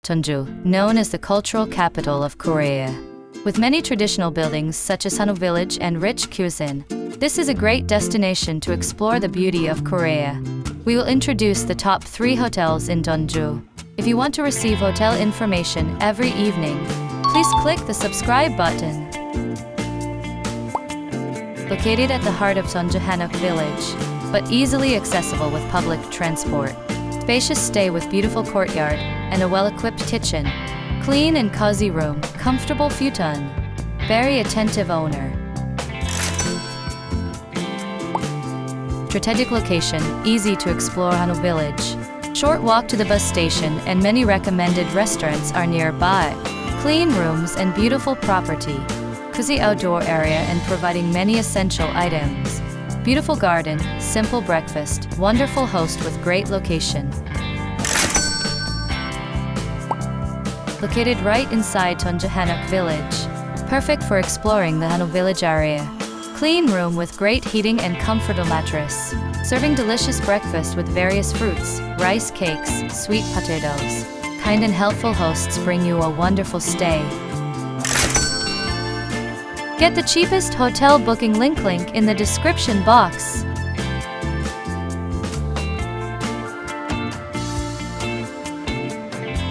Jeonju, known as the cultural capital of Korea. With many traditional buildings such as Hanok Village and rich cuisine, this is a great destination to explore the beauty of Korea. We will introduce the top 3 hotels in Jeonju. If you want to receive hotel information every evening, please click the subscribe button. Located at the heart of Jeonju Hanok Village, but easily accessible with public transport. Spacious stay with beautiful courtyard and a well-equipped kitchen. Clean and cozy room, comfortable futon. Very attentive owner. Strategic location, easy to explore Hanok Village. Short walk to the bus station and many recommended restaurants are nearby. Clean rooms and beautiful property. Cozy outdoor area and providing many essential items. Beautiful garden, simple breakfast, wonderful host with great location. Located right inside Jeonju Hanok Village. Perfect for exploring the Hanok Village area. Clean room with great heating and comfortable mattress. Serving delicious breakfast with various fruits, rice cakes, sweet potatoes. Kind and helpful hosts bring you a wonderful stay. Get the cheapest hotel booking link in the description box.